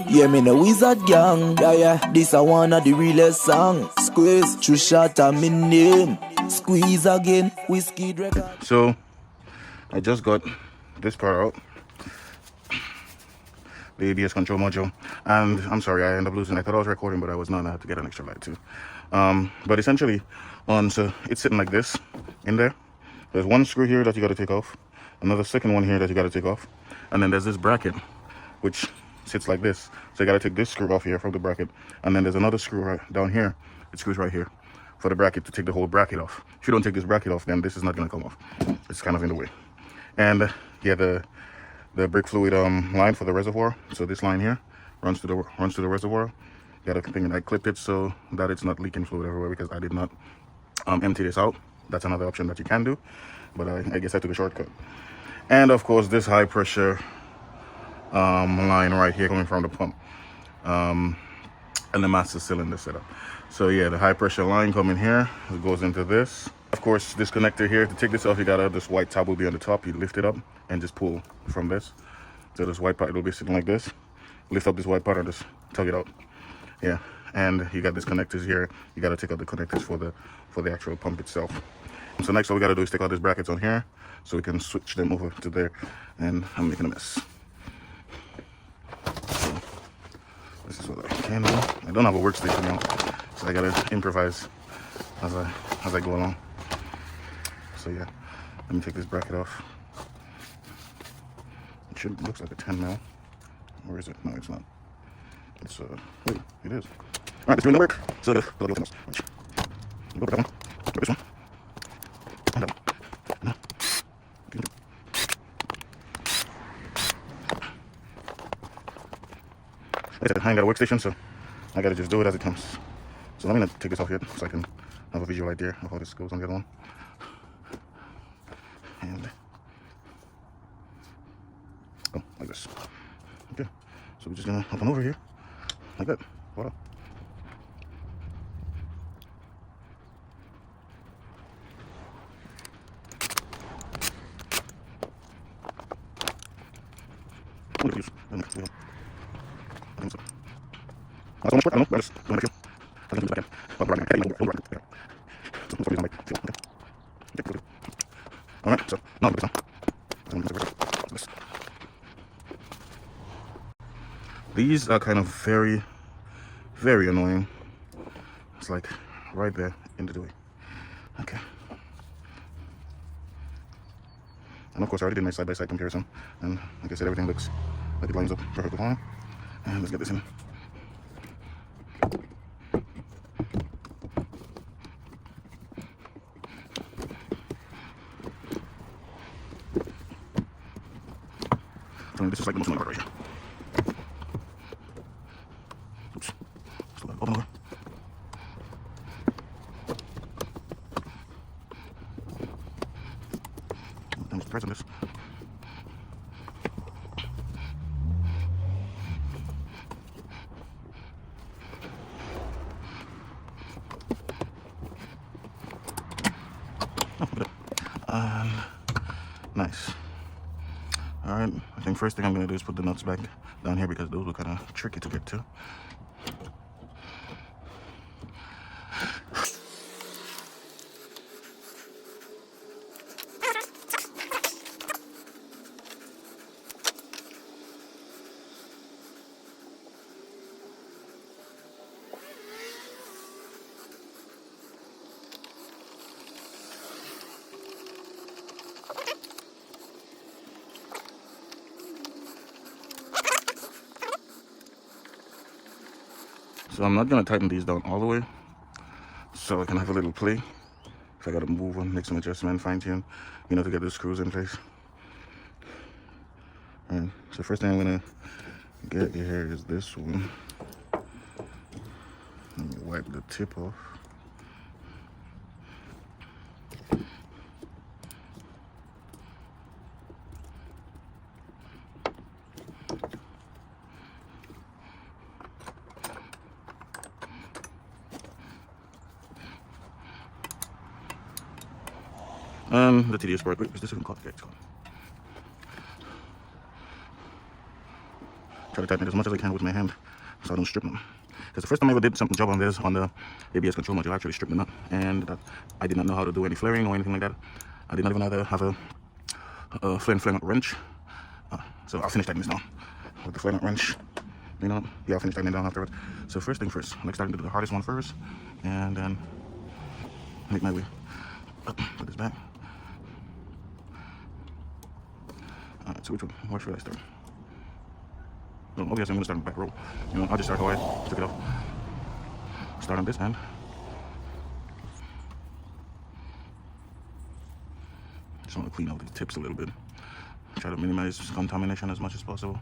Yeah, me no wizard gang. Yeah. This a one of the realest song. Squeeze, true shot a me name. Squeeze again, whiskey record. So, I just got this part out. The ABS control module. And I'm sorry, I ended up losing. I thought I was recording, but I was not. I had to get an extra light too. But essentially, so it's sitting like this in there. There's one screw here that you got to take off. Another second one here that you got to take off. And then there's this bracket, which sits like this. So you got to take this screw off here from the bracket. And then there's another screw right down here. It screws right here for the bracket to take the whole bracket off. If you don't take this bracket off, then this is not going to come off. It's kind of in the way. And yeah, the brake fluid line for the reservoir. So this line here runs to the reservoir. Got a thing, and I clipped it so that it's not leaking fluid everywhere because I did not empty this out. That's another option that you can do, but I guess I took a shortcut. And of course, this high pressure line right here coming from the pump and the master cylinder setup. So yeah, the high pressure line coming here, it goes into this. Of course, this connector here, to take this off, you gotta, this white tab will be on the top. You lift it up and just pull from this. So this white part will be sitting like this. Lift up this white part and just tug it out. Yeah, and you got these connectors here. You got to take out the connectors for the actual pump itself. So next, all we got to do is take out these brackets on here so we can switch them over to there. And I'm making a mess. So this is what I can do. I don't have a workstation now, so I got to improvise as I go along. So yeah, let me take this bracket off. It looks like a 10 mil. Where is it? No, it's not. It's wait, it is. All right, it's doing the work. So the plug things. Go for that one. Go this one. And that one. No. Like I said, I ain't got a workstation, so I gotta just do it as it comes. So let me not take this off yet, so I can have a visual idea of how this goes on the other one. And oh, like this. Okay. So we're just gonna hop on over here. Like that. Voila. Alright, so now this one. These are kind of very, very annoying. It's like right there in the way. Okay. And of course I already did my side-by-side comparison, and like I said, everything looks like it lines up perfectly fine. And let's get this in. So this is like the most annoying part right here. Oops. Just let it open over. And what's the price on this? Nice. All right, I think first thing I'm gonna do is put the nuts back down here because those were kind of tricky to get to. So I'm not gonna tighten these down all the way, so I can have a little play. If I gotta move them, make some adjustment, fine tune, you know, to get the screws in place. All right, so first thing I'm gonna get here is this one. Let me wipe the tip off. The tedious part. Wait, is this even called? Okay, it's called. try to tighten it as much as I can with my hand so I don't strip them. Because the first time I ever did some job on this, on the ABS control module, I actually stripped the nut, and I did not know how to do any flaring or anything like that. I did not even have a flare nut wrench. So I'll finish tightening this down with the flare nut wrench. You know, yeah, I'll finish tightening down afterward. So first thing first, I'm starting to do the hardest one first, and then make my way up, put this back. Alright, so where should I start? Oh, obviously I'm gonna start in the back row. You know, I'll just start how I took it off. Start on this end. Just want to clean out the tips a little bit. Try to minimize contamination as much as possible.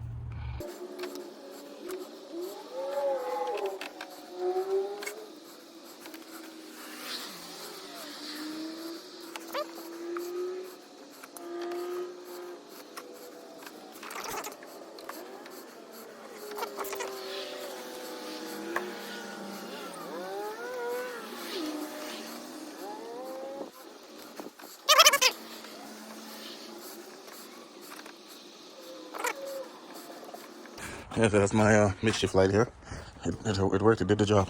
Yeah, so that's my midship light here. It worked. It did the job.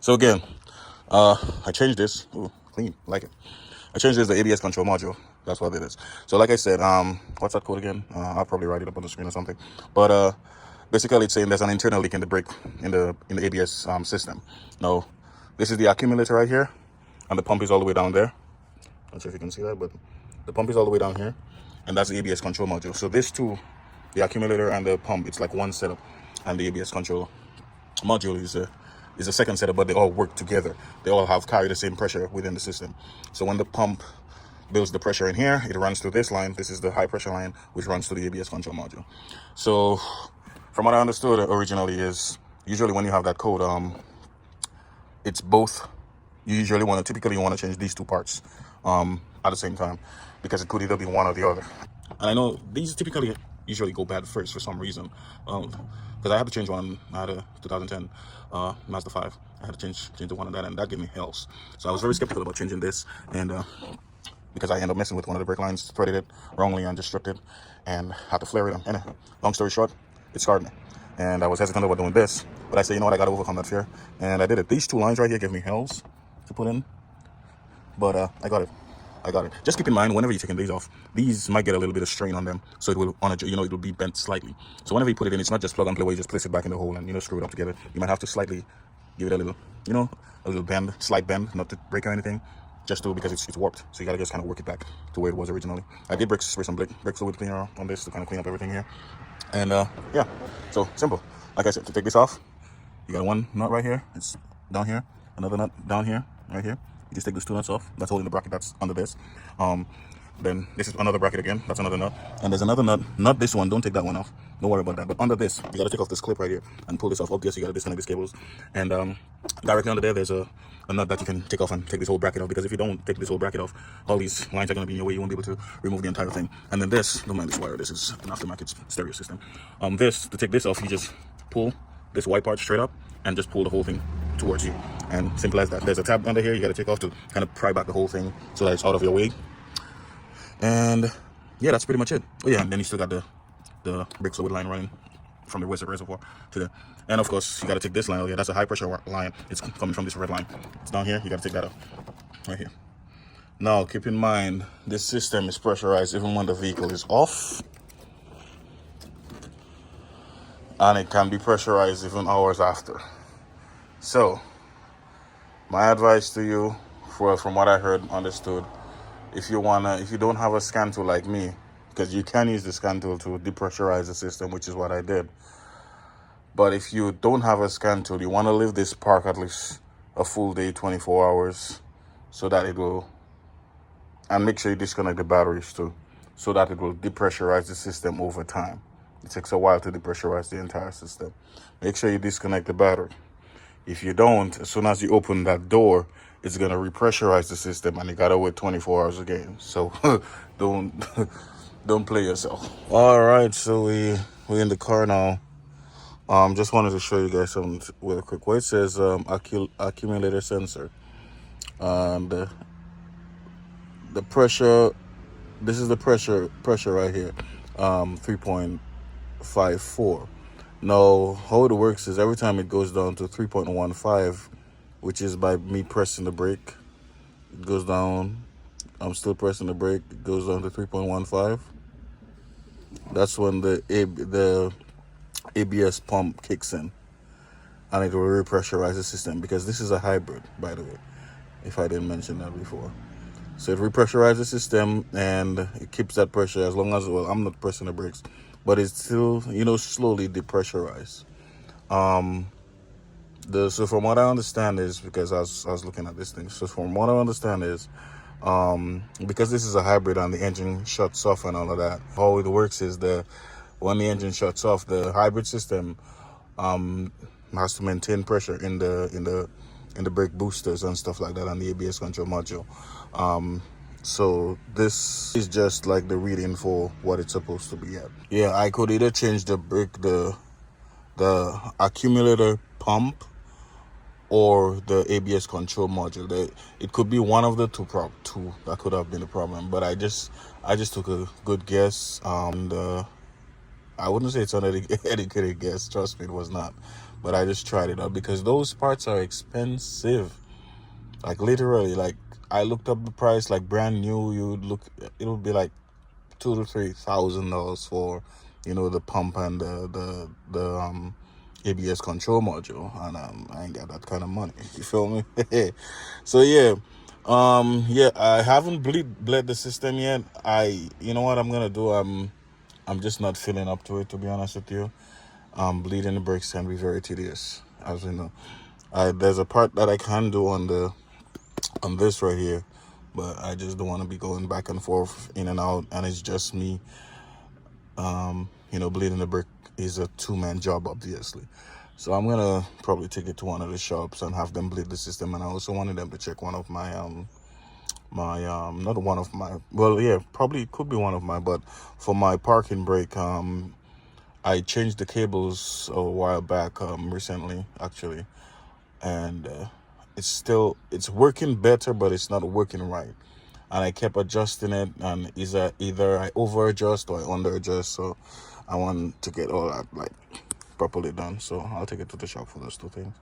So again, I changed this. Ooh, clean, like it. I changed this to the ABS control module. That's what it is. So like I said, what's that code again? I'll probably write it up on the screen or something. But basically, it's saying there's an internal leak in the brake in the ABS system. Now, this is the accumulator right here, and the pump is all the way down there. Not sure if you can see that, but the pump is all the way down here, and that's the ABS control module. So this two, the accumulator and the pump, it's like one setup, and the ABS control module is a second setup, but they all work together. They all carry the same pressure within the system. So when the pump builds the pressure in here, it runs through this line. This is the high pressure line, which runs to the ABS control module. So from what I understood originally is usually when you have that code, it's both. You usually typically want to change these two parts at the same time, because it could either be one or the other. And I know these typically usually go bad first for some reason, because I had to change one. I had a 2010 Mazda 5. I had to change the one of that, and that gave me hells. So I was very skeptical about changing this, and because I ended up messing with one of the brake lines, threaded it wrongly and just stripped it, and had to flare it. And long story short, it scarred me, and I was hesitant about doing this, but I said, you know what, I got to overcome that fear, and I did it. These two lines right here gave me hells to put in, but I got it. Just keep in mind, whenever you're taking these off, these might get a little bit of strain on them, so it will, it will be bent slightly. So whenever you put it in, it's not just plug and play where you just place it back in the hole and screw it up together. You might have to slightly give it a little, a little bend, slight bend, not to break or anything, just because it's warped. So you gotta just kind of work it back to where it was originally. I did spray some brake fluid cleaner on this to kind of clean up everything here, and yeah, so simple. Like I said, to take this off, you got one nut right here. It's down here, another nut down here, right here. You just take these two nuts off. That's holding the bracket that's under this. Then this is another bracket again. That's another nut. And there's another nut. Not this one. Don't take that one off. Don't worry about that. But under this, you got to take off this clip right here and pull this off. Obviously, you got to disconnect these cables. And directly under there, there's a nut that you can take off and take this whole bracket off. Because if you don't take this whole bracket off, all these lines are going to be in your way. You won't be able to remove the entire thing. And then this, don't mind this wire. This is an aftermarket stereo system. To take this off, you just pull this white part straight up and just pull the whole thing towards you, and simple as that. There's a tab under here you got to take off to kind of pry back the whole thing so that it's out of your way. And yeah, that's pretty much it. Oh yeah, and then you still got the brake fluid line running from the reservoir to there. And of course, you got to take this line. Oh yeah, that's a high pressure line. It's coming from this red line. It's down here. You got to take that off right here. Now keep in mind, this system is pressurized even when the vehicle is off, and it can be pressurized even hours after. So, my advice to you, from what I heard, understood, if you don't have a scan tool like me, because you can use the scan tool to depressurize the system, which is what I did. But if you don't have a scan tool, you want to leave this park at least a full day, 24 hours, so that it will, and make sure you disconnect the batteries too, so that it will depressurize the system over time. It takes a while to depressurize the entire system. Make sure you disconnect the battery. If you don't, as soon as you open that door, it's going to repressurize the system, and you got to wait 24 hours again. So don't play yourself. All right, so we're in the car now. Just wanted to show you guys something real quick. Where it says accumulator sensor, and the pressure. This is the pressure right here, 3.54, Now, how it works is every time it goes down to 3.15, which is by me pressing the brake, it goes down. I'm still pressing the brake. It goes down to 3.15. That's when the ABS pump kicks in, and it will repressurize the system, because this is a hybrid, by the way, if I didn't mention that before. So it repressurizes the system, and it keeps that pressure as long as, well, I'm not pressing the brakes, but it's still, slowly depressurized. So from what I understand is, because I was looking at this thing, so from what I understand is, because this is a hybrid and the engine shuts off and all of that, how it works is when the engine shuts off, the hybrid system has to maintain pressure in the brake boosters and stuff like that, and the ABS control module. So this is just like the reading for what it's supposed to be at. Yeah, I could either change the accumulator pump or the ABS control module. It could be one of the two that could have been the problem, but I just took a good guess. I wouldn't say it's an educated guess. Trust me, it was not. But I just tried it out because those parts are expensive. Like literally, like I looked up the price, like brand new. It would be like $2,000 to $3,000 for, the pump and the ABS control module, and I ain't got that kind of money. You feel me? So yeah, I haven't bled the system yet. You know what I'm gonna do? I'm just not feeling up to it, to be honest with you. Bleeding the brakes can be very tedious, as we know. There's a part that I can do on this right here, but I just don't want to be going back and forth, in and out, and it's just me. Bleeding the brake is a two-man job, obviously. So I'm gonna probably take it to one of the shops and have them bleed the system. And I also wanted them to check one of my not one of my, well, yeah, probably it could be one of my, but for my parking brake, I changed the cables a while back, recently actually, and it's working better, but it's not working right. And I kept adjusting it, and either I over adjust or I under adjust. So I want to get all that like properly done. So I'll take it to the shop for those two things.